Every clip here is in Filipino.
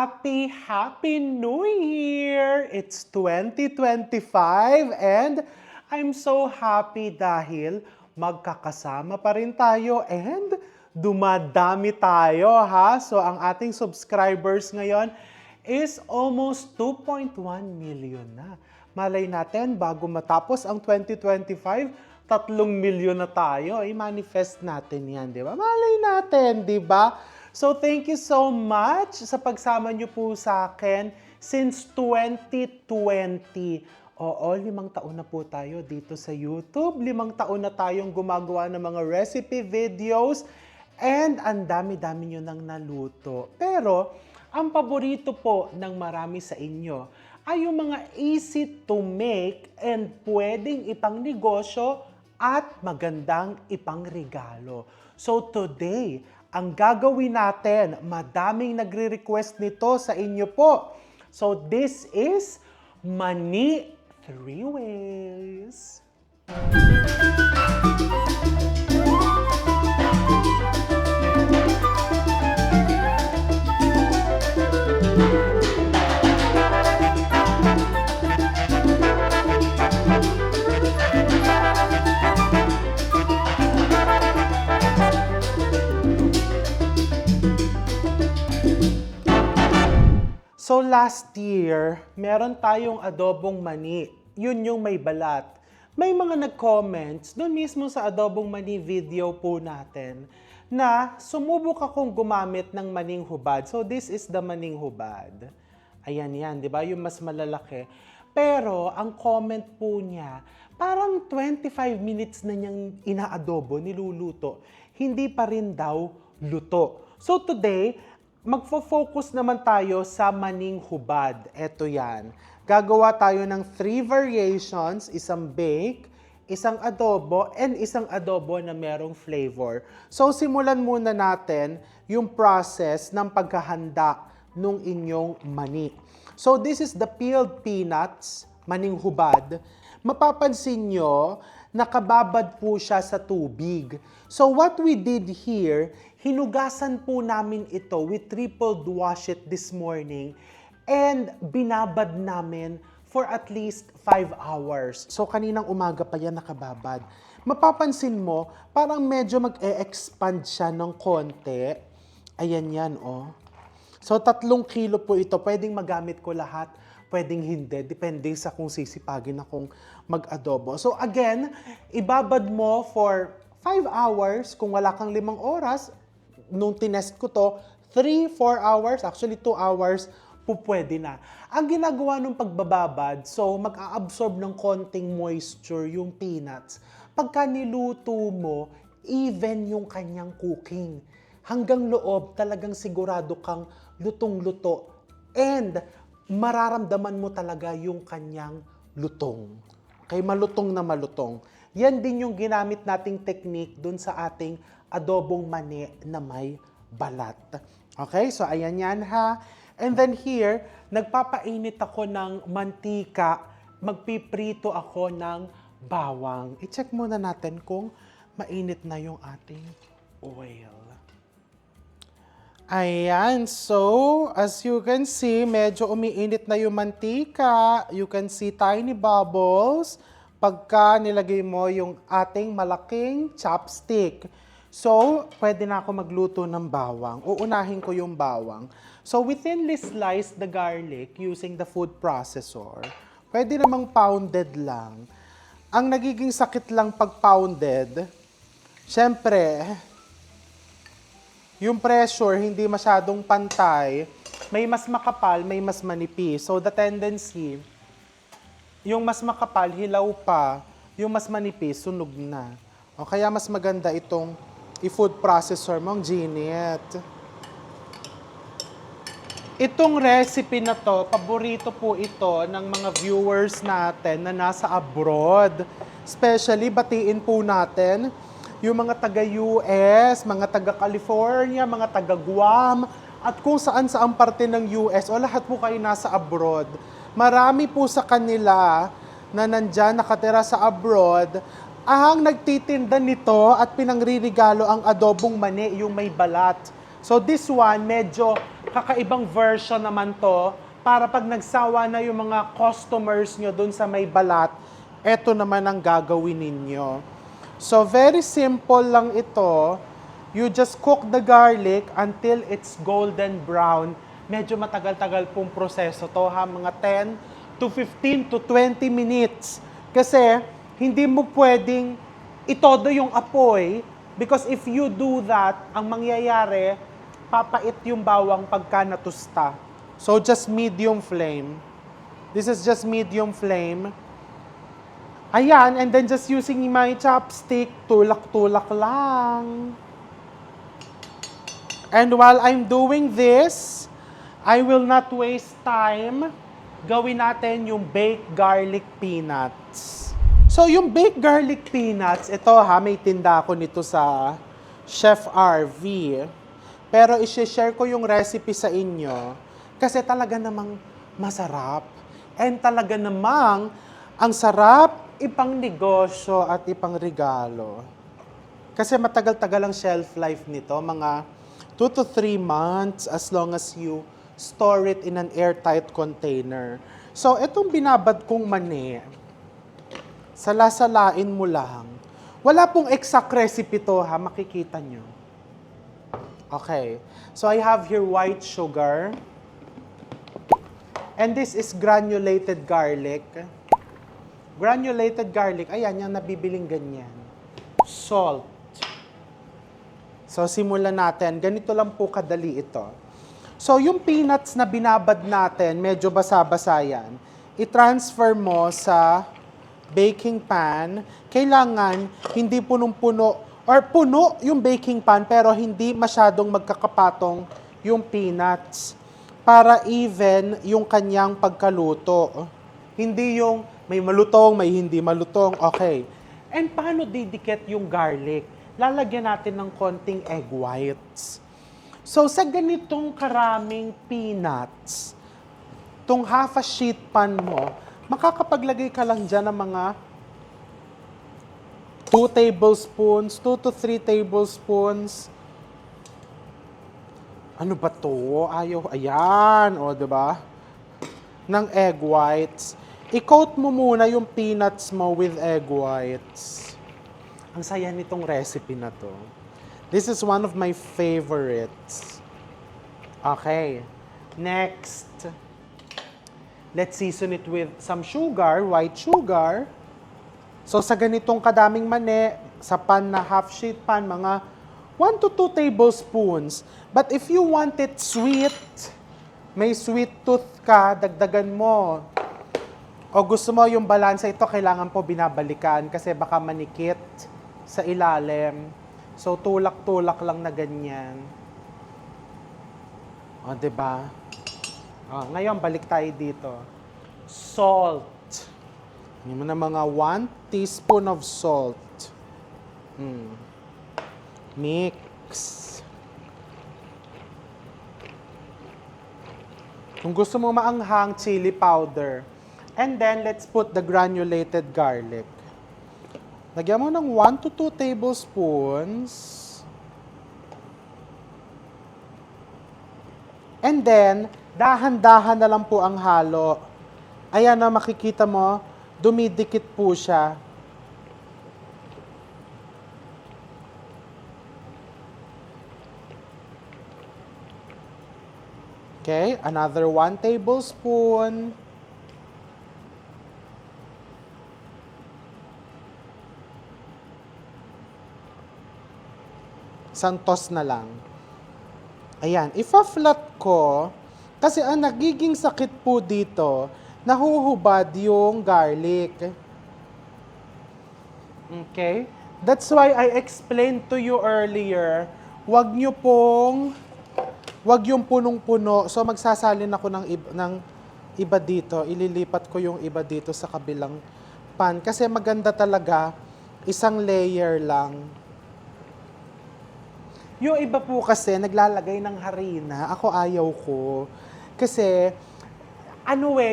Happy New Year! It's 2025 and I'm so happy dahil magkakasama pa rin tayo and dumadami tayo ha. So ang ating subscribers ngayon is almost 2.1 million na. Malay natin bago matapos ang 2025, 3 milyon na tayo. I-manifest natin yan, di ba? Malay natin, di ba? So thank you so much sa pagsama niyo po sa akin since 2020. Oo, 5 taon na po tayo dito sa YouTube. 5 taon na tayong gumagawa ng mga recipe videos and ang dami-dami nyo nang naluto. Pero ang paborito po ng marami sa inyo ay yung mga easy to make and pwedeng ipang negosyo at magandang ipang regalo. So today, ang gagawin natin, madaming nagre-request nito sa inyo po. So this is Mani 3 Ways. So last year, meron tayong adobong mani. Yun yung may balat. May mga nag-comments doon mismo sa adobong mani video po natin na sumubok akong gumamit ng maning hubad. So this is the maning hubad. Ayan yan, di ba? Yung mas malalaki. Pero ang comment po niya, parang 25 minutes na niyang inaadobo, niluluto. Hindi pa rin daw luto. So today, magfo-focus naman tayo sa maning hubad. Ito yan. Gagawa tayo ng 3 variations, isang bake, isang adobo, and isang adobo na merong flavor. So simulan muna natin yung process ng pagkahanda ng inyong mani. So this is the peeled peanuts, maning hubad. Mapapansin nyo, nakababad po siya sa tubig. So what we did here, hinugasan po namin ito. We triple wash it this morning and binabad namin for at least 5 hours. So kaninang umaga pa yan nakababad. Mapapansin mo, parang medyo mag-e-expand siya ng konti. Ayan yan, oh. So 3 kilo po ito. Pwedeng magamit ko lahat, pwedeng hindi. Depende sa kung sisipagin akong mag-adobo. So again, ibabad mo for 5 hours. Kung wala kang 5 oras, nung tinest ko to, 3-4 hours, actually 2 hours, pwede na. Ang ginagawa nung pagbababad, so mag-a-absorb ng konting moisture yung peanuts. Pagka niluto mo, even yung kanyang cooking. Hanggang loob, talagang sigurado kang lutong-luto. And mararamdaman mo talaga yung kanyang lutong. Okay, malutong na malutong. Yan din yung ginamit nating technique dun sa ating adobong mani na may balat. Okay, so ayan yan ha. And then here, nagpapainit ako ng mantika, magpiprito ako ng bawang. I-check muna natin kung mainit na yung ating oil. Ayan, so as you can see, medyo umiinit na yung mantika. You can see tiny bubbles pagka nilagay mo yung ating malaking chopstick. So, pwede na ako magluto ng bawang. Uunahin ko yung bawang. So, we thinly slice the garlic using the food processor. Pwede namang pounded lang. Ang nagiging sakit lang pag pounded, syempre, yung pressure hindi masyadong pantay, may mas makapal, may mas manipis. So, the tendency, yung mas makapal, hilaw pa, yung mas manipis, sunog na. O kaya mas maganda itong i-food processor mong Ginit. Itong recipe na to, paborito po ito ng mga viewers natin na nasa abroad. Especially, batiin po natin yung mga taga-US, mga taga-California, mga taga-Guam, at kung saan-saang parte ng US o lahat po kayo nasa abroad. Marami po sa kanila na nandyan nakatira sa abroad ang nagtitinda nito at pinangririgalo ang adobong mani, yung may balat. So this one, medyo kakaibang version naman to para pag nagsawa na yung mga customers nyo dun sa may balat, eto naman ang gagawin ninyo. So very simple lang ito. You just cook the garlic until it's golden brown. Medyo matagal-tagal pong proseso to ha, mga 10 to 15 to 20 minutes. Kasi hindi mo pwedeng itodo yung apoy because if you do that, ang mangyayari, papait yung bawang pagka natusta. So just medium flame. This is just medium flame. Ayan, and then just using my chopstick, tulak-tulak lang. And while I'm doing this, I will not waste time. Gawin natin yung baked garlic peanuts. So yung baked garlic peanuts, ito ha, may tinda ko nito sa Chef RV. Pero i-share ko yung recipe sa inyo kasi talaga namang masarap. And talaga namang ang sarap ipang negosyo at ipang regalo. Kasi matagal-tagal ang shelf life nito, mga 2 to 3 months as long as you store it in an airtight container. So, itong binabad kong mani, salasalain mo lang. Wala pong exact recipe to ha, makikita nyo. Okay. So, I have here white sugar. And this is granulated garlic. Granulated garlic, ayan, yung nabibiling ganyan. Salt. So, simulan natin. Ganito lang po kadali ito. So, yung peanuts na binabad natin, medyo basa-basa yan. I-transfer mo sa baking pan. Kailangan hindi punong-puno or puno yung baking pan pero hindi masyadong magkakapatong yung peanuts para even yung kanyang pagkaluto. Hindi yung may malutong, may hindi malutong. Okay. And paano didikit yung garlic? Lalagyan natin ng konting egg whites. So, sa ganitong karaming peanuts, tong half a sheet pan mo, makakapaglagay ka lang dyan ng mga 2 tablespoons, 2 to 3 tablespoons. Ano ba to? Ayaw, ayan, o, diba? Ng egg whites. I-coat mo muna yung peanuts mo with egg whites. Ang saya nitong recipe na to. This is one of my favorites. Okay. Next. Let's season it with some sugar, white sugar. So sa ganitong kadaming mani, sa pan na half sheet pan, mga 1 to 2 tablespoons. But if you want it sweet, may sweet tooth ka, dagdagan mo. O gusto mo yung balansa ito, kailangan po binabalikan kasi baka manikit sa ilalim. So, tulak-tulak lang na ganyan. O, diba? O, ngayon, balik tayo dito. Salt. Hindi mo na mga 1 teaspoon of salt. Mix. Kung gusto mo maanghang, chili powder. And then, let's put the granulated garlic. Lagyan mo ng 1 to 2 tablespoons. And then, dahan-dahan na lang po ang halo. Ayan na, makikita mo, dumidikit po siya. Okay, another 1 tablespoon. Santos na lang. Ayan, ifa-flat ko kasi ang nagiging sakit po dito, nahuhubad yung garlic. Okay? That's why I explained to you earlier, wag yung punong-puno. So magsasalin ako ng iba dito. Ililipat ko yung iba dito sa kabilang pan kasi maganda talaga isang layer lang. Yung iba po kasi, naglalagay ng harina. Ako ayaw ko. Kasi,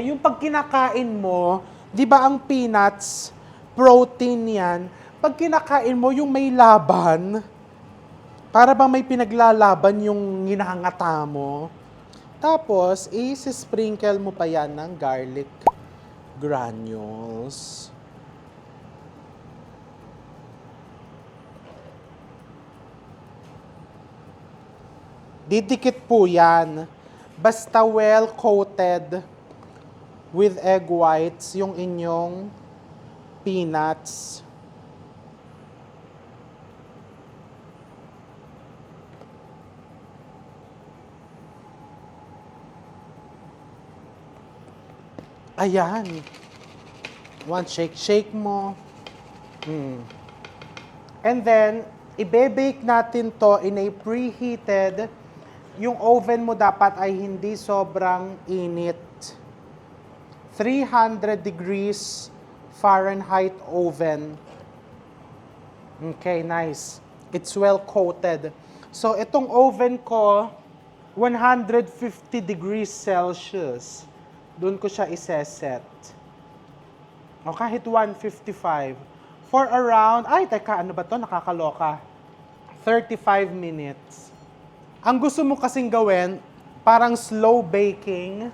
yung pag kinakain mo, di ba ang peanuts, protein yan. Pag kinakain mo, yung may laban, Para bang may pinaglalaban yung hinahangata mo. Tapos, sprinkle mo pa yan ng garlic granules. Didikit po yan. Basta well-coated with egg whites yung inyong peanuts. Ayan. One shake mo. And then, ibe-bake natin to in a preheated. Yung oven mo dapat ay hindi sobrang init. 300 degrees Fahrenheit oven. Okay, nice. It's well coated. So, itong oven ko, 150 degrees Celsius. Doon ko siya iseset. O kahit 155. For around, teka, ano ba to? Nakakaloka. 35 minutes. Ang gusto mo kasing gawin, parang slow baking,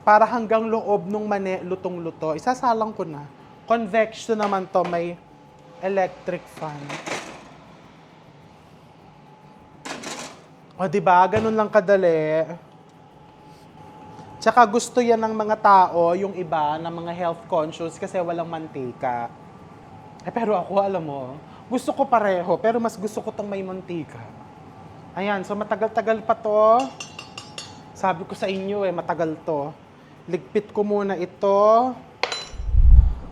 para hanggang loob nung mani, lutong-luto. Isasalang ko na. Convection naman to, may electric fan. O diba, ganun lang kadali. Tsaka gusto yan ng mga tao, yung iba, na mga health conscious kasi walang mantika. Pero ako, alam mo, gusto ko pareho, pero mas gusto ko tong may mantika. Ayan, so matagal-tagal pa to. Sabi ko sa inyo matagal to. Ligpit ko muna ito.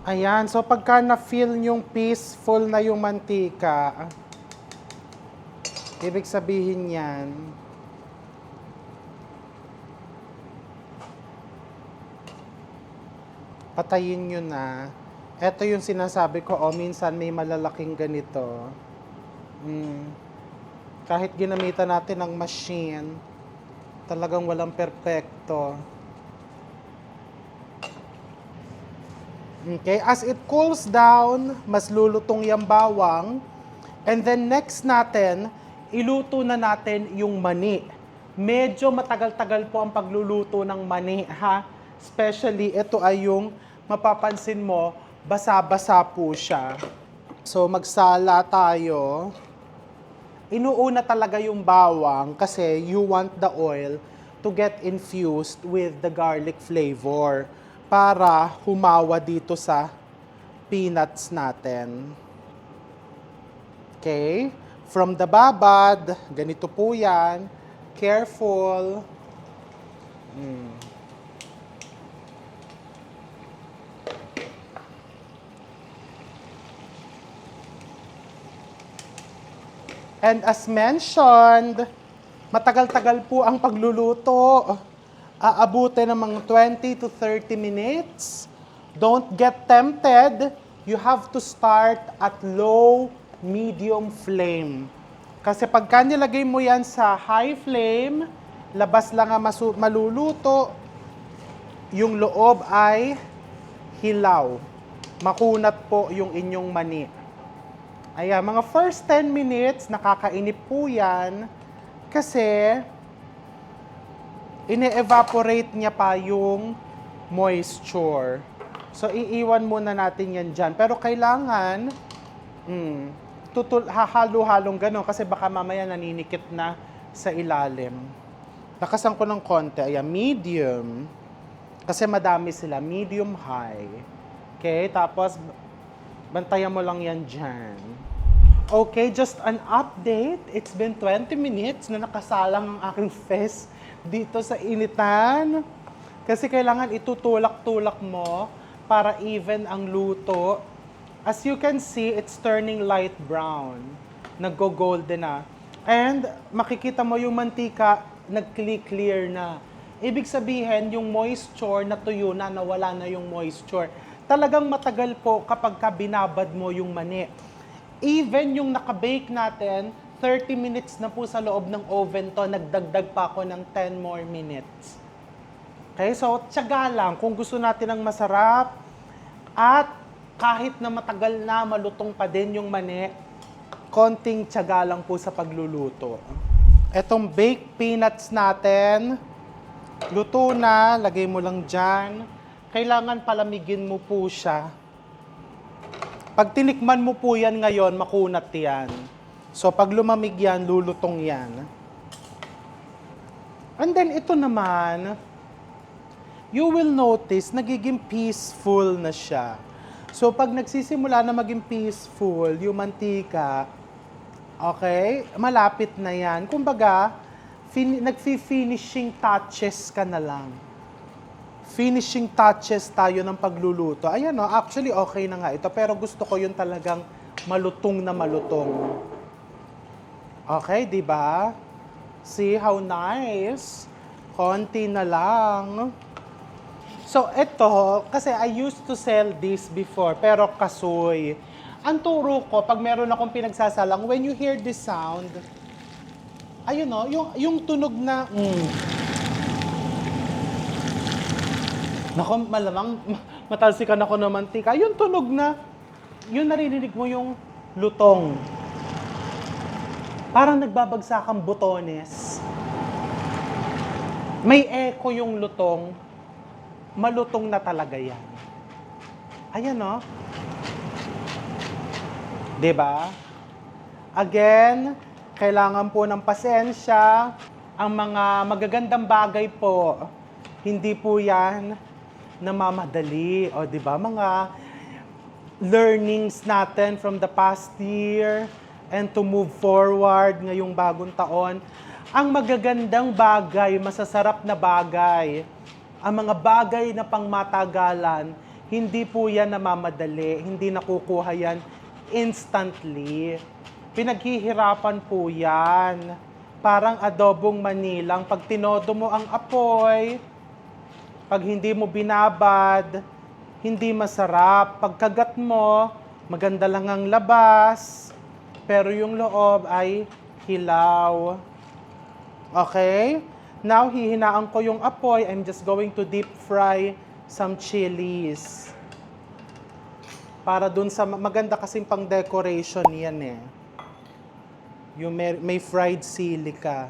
Ayan, so pagka na-feel yung peaceful na yung mantika, ibig sabihin yan, patayin nyo na. Ito yung sinasabi ko, minsan may malalaking ganito. Kahit ginamitan natin ng machine, talagang walang perpekto. Okay, as it cools down, mas lulutong yung bawang. And then next natin, iluto na natin yung mani. Medyo matagal-tagal po ang pagluluto ng mani, ha? Especially, ito ay yung mapapansin mo, basa-basa po siya. So, magsala tayo. Inuuna talaga yung bawang kasi you want the oil to get infused with the garlic flavor para humawa dito sa peanuts natin. Okay? From the babad, ganito po yan. Careful. And as mentioned, matagal-tagal po ang pagluluto. Aabutin ng mga 20 to 30 minutes. Don't get tempted. You have to start at low, medium flame. Kasi pagka nilagay mo yan sa high flame, labas lang ang maluluto, yung loob ay hilaw. Makunat po yung inyong mani. Ayan, mga first 10 minutes, nakakainip po yan kasi ine-evaporate niya pa yung moisture. So, iiwan muna natin yan dyan. Pero kailangan, hahalo-halong gano'n kasi baka mamaya naninikit na sa ilalim. Lakasan ko ng konti. Ayan, medium. Kasi madami sila. Medium-high. Okay, tapos bantayan mo lang yan dyan. Okay, just an update. It's been 20 minutes na nakasalang ang aking face dito sa initan. Kasi kailangan itutulak-tulak mo para even ang luto. As you can see, it's turning light brown. Naggo-golden na. And makikita mo yung mantika, nag-clear na. Ibig sabihin, yung moisture natuyo na, nawala na yung moisture. Talagang matagal po kapag binabad mo yung mani. Even yung nakabake natin, 30 minutes na po sa loob ng oven to, nagdagdag pa ako ng 10 more minutes. Okay, so tiyaga lang kung gusto natin ng masarap at kahit na matagal na malutong pa din yung mani, konting tiyaga lang po sa pagluluto. Etong baked peanuts natin, luto na, lagay mo lang dyan. Kailangan palamigin mo po siya. Pag tinikman mo po yan ngayon, makunat yan. So pag lumamig yan, lulutong yan. And then ito naman, you will notice, nagiging peaceful na siya. So pag nagsisimula na maging peaceful, yung mantika, okay, malapit na yan. Kumbaga, nagfi-finishing touches ka na lang. Finishing touches tayo ng pagluluto. Ayan o, actually okay na nga ito. Pero gusto ko yung talagang malutong na malutong. Okay, di ba? See how nice? Konti na lang. So, ito, kasi I used to sell this before, pero kasoy. Ang turo ko, pag meron akong pinagsasalang, when you hear this sound, ayun o, yung tunog na, Nako, malamang matalsikan ako ng mantika. Yung tunog na, yun naririnig mo yung lutong. Parang nagbabagsak ang butones. May echo yung lutong. Malutong na talaga yan. Ayan o. Diba? Again, kailangan po ng pasensya. Ang mga magagandang bagay po, hindi po yan namamadali. O, di ba? Mga learnings natin from the past year and to move forward ngayong bagong taon. Ang magagandang bagay, masasarap na bagay, ang mga bagay na pangmatagalan, hindi po yan namamadali, hindi nakukuha yan instantly. Pinaghihirapan po yan. Parang adobong manilang. Pag tinodo mo ang apoy, pag hindi mo binabad, hindi masarap. Pagkagat mo, maganda lang ang labas, pero yung loob ay hilaw. Okay? Now, hihinaan ko yung apoy. I'm just going to deep fry some chilies. Para dun sa, maganda kasing pang decoration yan eh. Yung may fried sili ka.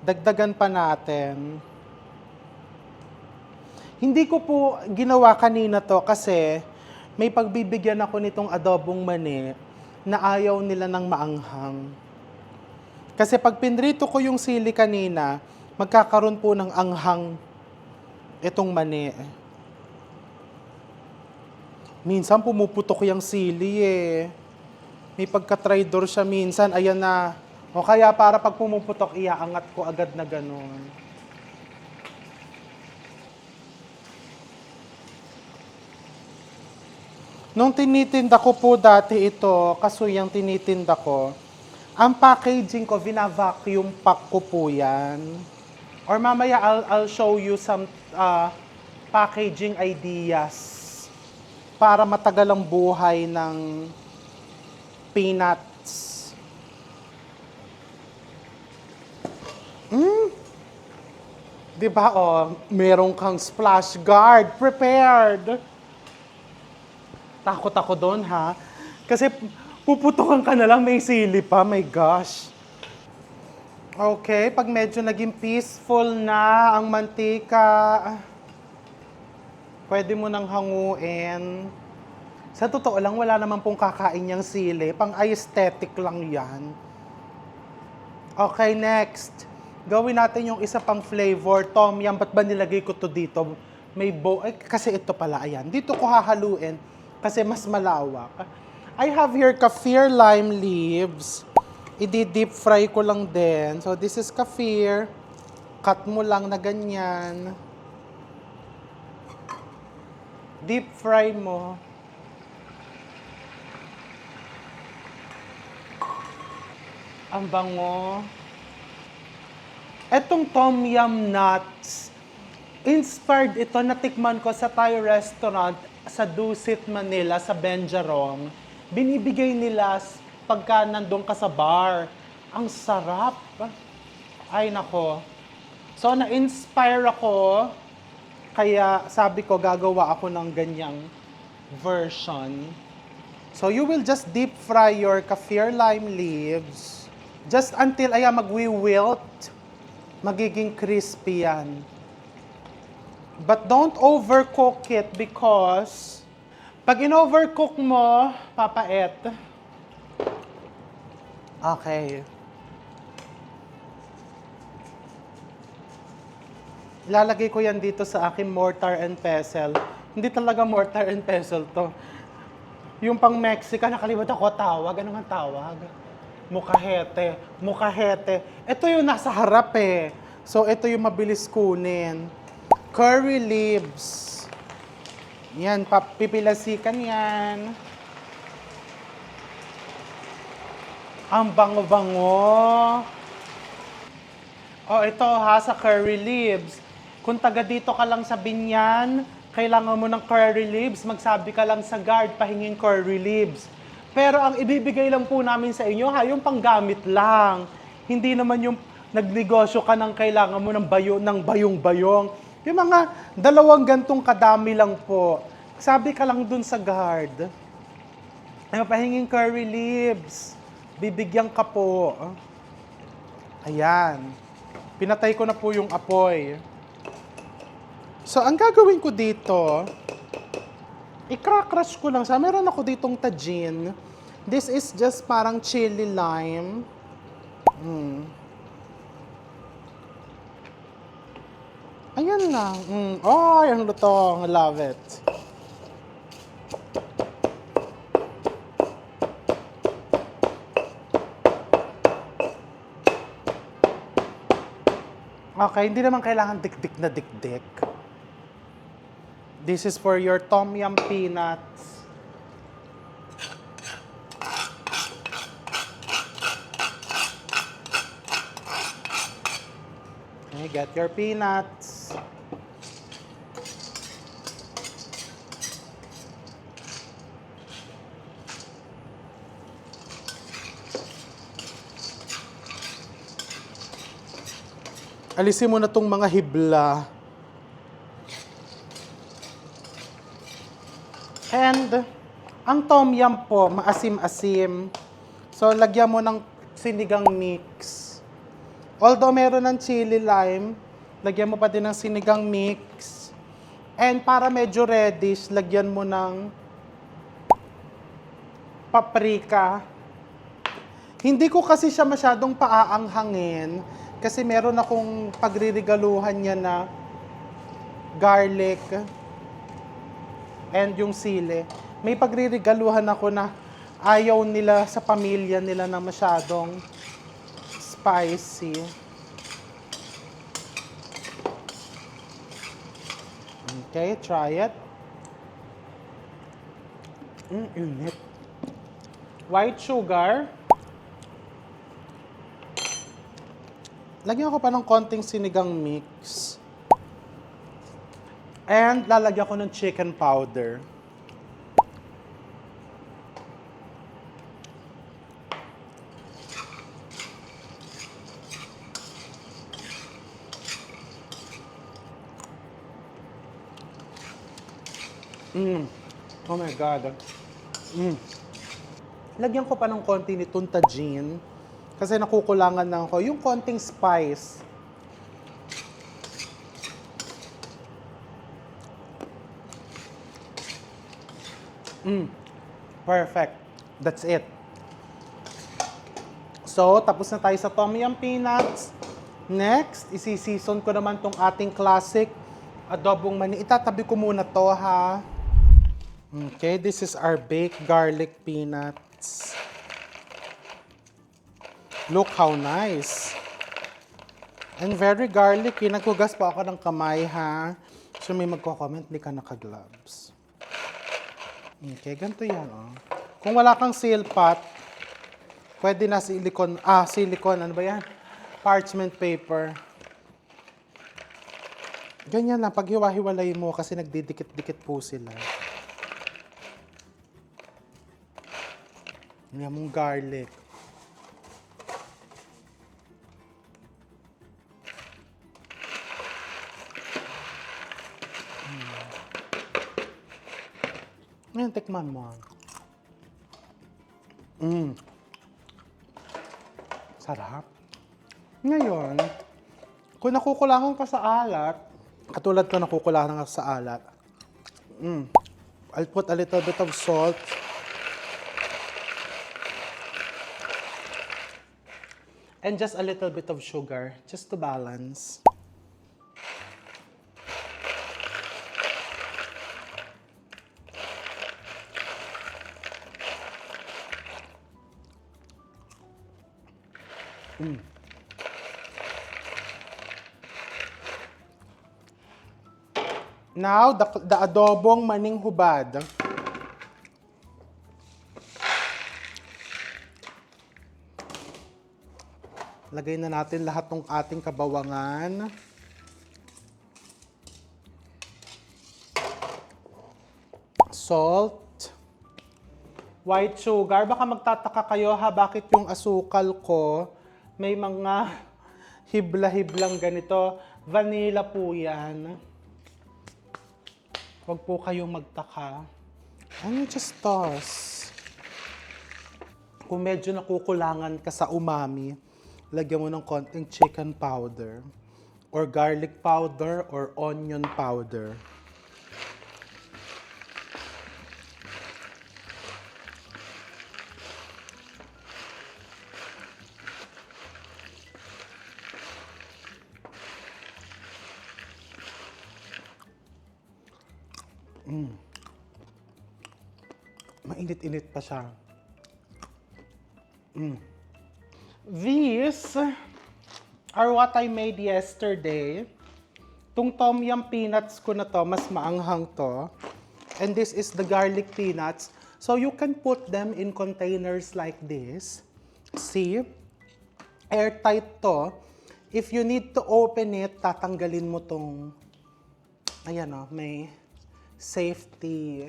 Dagdagan pa natin. Hindi ko po ginawa kanina to kasi may pagbibigyan ako nitong adobong mani na ayaw nila ng maanghang. Kasi pag pinrito ko yung sili kanina, magkakaroon po ng anghang itong mani. Minsan pumuputok yung sili eh. May pagka-traidor siya minsan, ayan na. O kaya para pag pumuputok, iaangat ko agad na ganun. Nung tinitinda ko po dati ito, kasuyang tinitinda ko, ang packaging ko, vina-vacuum pack ko po yan. Or mamaya, I'll show you some packaging ideas para matagal ang buhay ng peanuts. Diba, meron kang splash guard prepared. Takot ako doon, ha? Kasi puputukan ka na lang, may sili pa, my gosh. Okay, pag medyo naging peaceful na ang mantika, pwede mo nang hanguin. Sa totoo lang, wala naman pong kakain niyang sili. Pang-aesthetic lang yan. Okay, next. Gawin natin yung isa pang flavor. Tom yum, ba't ba nilagay ko to dito? May kasi ito pala, ayan. Dito ko hahaluin kasi mas malawak. I have here kaffir lime leaves. I-deep fry ko lang din. So this is kaffir. Cut mo lang na ganyan. Deep fry mo. Ang bango. Etong tom yum nuts, inspired ito, natikman ko sa Thai restaurant sa Dusit, Manila, sa Benjarong. Binibigay nila pagka nandun ka sa bar. Ang sarap. Ay nako. So na-inspire ako, kaya sabi ko gagawa ako ng ganyang version. So you will just deep fry your kaffir lime leaves just until ayan magwi-wilt, magiging crispy yan. But don't overcook it because pag in-overcook mo, papait. Okay. Ilalagay ko yan dito sa aking mortar and pestle. Hindi talaga mortar and pestle to. Yung pang Mexican, nakalimutan ko tawag. Ano nga tawag? Mukahete. Mukahete. Ito yung nasa harap eh. So, ito yung mabilis kunin. Curry leaves. Yan, pipilasikan yan. Ang bango-bango. Oh, ito ha, sa curry leaves. Kung taga dito ka lang sa Binyan, kailangan mo ng curry leaves, magsabi ka lang sa guard, pahinging curry leaves. Pero ang ibibigay lang po namin sa inyo, ha, yung panggamit lang. Hindi naman yung nagnegosyo ka ng kailangan mo ng bayong-bayong. Yung mga dalawang gantong kadami lang po. Sabi ka lang dun sa guard, ay, pahinging curry leaves. Bibigyan ka po. Ayan. Pinatay ko na po yung apoy. So, ang gagawin ko dito, i-crack-crush ko lang siya. Meron ako ditong tajin. This is just parang chili lime. Ayan lang. Oh, yung lutong. Love it. Okay, hindi naman kailangan dik-dik na dik-dik. This is for your tom yum peanuts. Okay, get your peanuts. Alisin mo na tong mga hibla. And, ang tom yum po, maasim-asim. So, lagyan mo ng sinigang mix. Although meron ng chili lime, lagyan mo pa din ng sinigang mix. And para medyo reddish, lagyan mo ng paprika. Hindi ko kasi siya masyadong paaanghangin kasi meron akong pagririgaluhan niya na garlic and yung sili. May pagririgaluhan ako na ayaw nila sa pamilya nila na masyadong spicy. Okay, try it. Init. White sugar. Lagyan ko pa ng konting sinigang mix. And lalagyan ko ng chicken powder. Oh my God. Lagyan ko pa ng konti nitong tajin. Kasi nakukulangan na ako. Yung konting spice. Perfect. That's it. So, tapos na tayo sa tom yum peanuts. Next, isi-season ko naman tong ating classic adobong mani. Itatabi ko muna to, ha. Okay, this is our baked garlic peanuts. Look how nice. And very garlicky. Naghugas pa ako ng kamay, ha. So, may magko-comment, hindi ka naka-gloves. Okay, ganito yan, oh. Kung wala kang seal pot, pwede na silicone, ano ba yan? Parchment paper. Ganyan lang, pag hiwa-hiwalay mo kasi nagdidikit-dikit po sila. Yan mong garlic. Ngayon, tikman mo. Sarap. Ngayon, kung nakukulangan ka sa alat, katulad ko nakukulangan ka sa alat, I'll put a little bit of salt. And just a little bit of sugar, just to balance. Now, the adobong maning hubad. Lagay na natin lahat ng ating kabawangan. Salt. White sugar. Baka magtataka kayo ha, bakit yung asukal ko may mga hibla-hiblang ganito. Vanilla po yan. Huwag po kayong magtaka. And you just toss. Kung medyo nakukulangan ka sa umami, lagyan mo ng konting chicken powder or garlic powder or onion powder. Mainit-init pa siya. These are what I made yesterday. Tung tom yum peanuts ko na to, mas maanghang to. And this is the garlic peanuts. So you can put them in containers like this. See? Airtight to. If you need to open it, tatanggalin mo tong, ayan o, may safety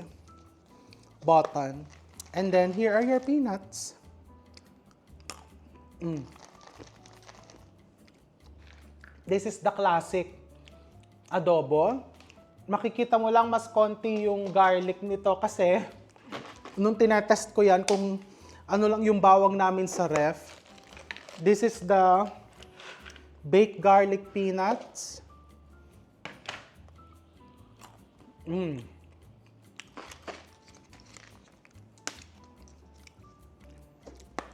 button. And then here are your peanuts. This is the classic adobo. Makikita mo lang mas konti yung garlic nito kasi nung tinetest ko yan kung ano lang yung bawang namin sa ref. This is the baked garlic peanuts.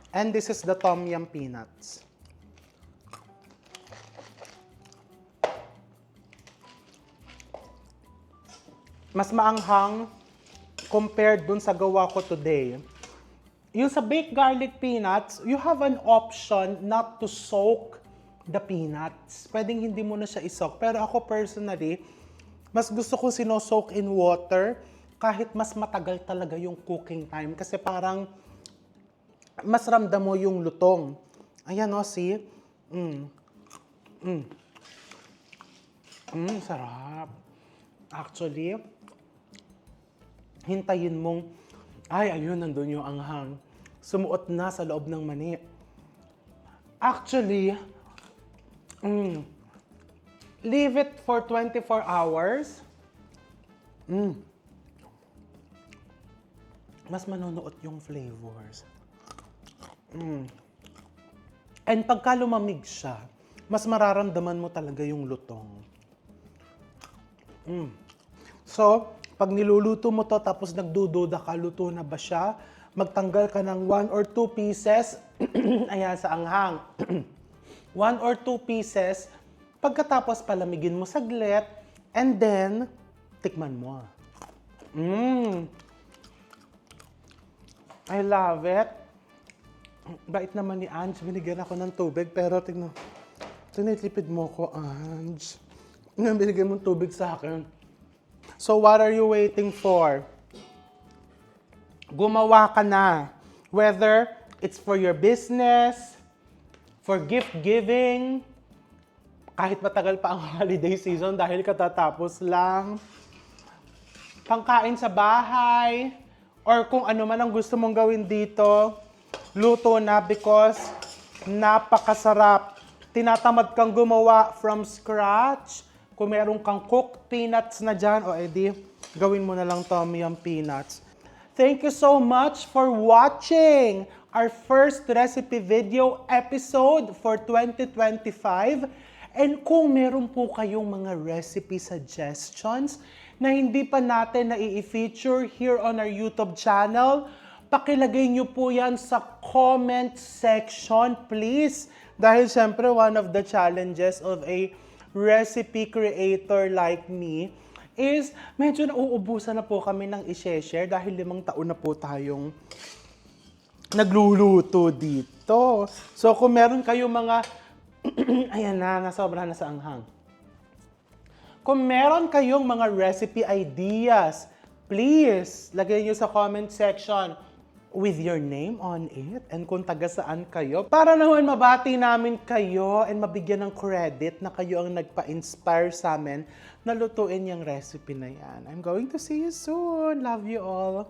And this is the tom yum peanuts. Mas maanghang compared dun sa gawa ko today. Yung sa baked garlic peanuts, you have an option not to soak the peanuts. Pwedeng hindi mo na siya isoak. Pero ako personally, mas gusto ko sino-soak in water kahit mas matagal talaga yung cooking time. Kasi parang mas ramdam mo yung lutong. Ayan o, see? Sarap. Actually, hintayin mong, ay, ayun, nandun yung anghang. Sumuot na sa loob ng mani. Actually, leave it for 24 hours. Mas manunuot yung flavors. And pagka lumamig siya, mas mararamdaman mo talaga yung lutong. So, pag niluluto mo to tapos nagdududa ka, luto na ba siya, magtanggal ka ng 1 or 2 pieces, ayan sa anghang. 1 or 2 pieces, pagkatapos palamigin mo saglit, and then, tikman mo. I love it. Bait naman ni Ange, binigyan ako ng tubig, pero tignan, tinitipid mo ko, Ange. Binigyan mo tubig sa akin. So what are you waiting for? Gumawa ka na. Whether it's for your business, for gift giving, kahit matagal pa ang holiday season dahil katatapos lang, pangkain sa bahay, or kung ano man ang gusto mong gawin dito, luto na because napakasarap. Tinatamad kang gumawa from scratch. Kung meron kang cooked peanuts na dyan, o edi, gawin mo na lang tom yum peanuts. Thank you so much for watching our first recipe video episode for 2025. And kung meron po kayong mga recipe suggestions na hindi pa natin na-i-feature here on our YouTube channel, pakilagay nyo po yan sa comment section, please. Dahil syempre, one of the challenges of a recipe creator like me is medyo nauubusan na po kami ng i-share dahil 5 taon na po tayong nagluluto dito. So kung meron kayong mga, ayan na, nasobra na sa anghang. Kung meron kayong mga recipe ideas, please, lagay nyo sa comment section with your name on it and kung taga saan kayo. Para naman mabati namin kayo and mabigyan ng credit na kayo ang nagpa-inspire sa amin na lutuin yung recipe na yan. I'm going to see you soon. Love you all.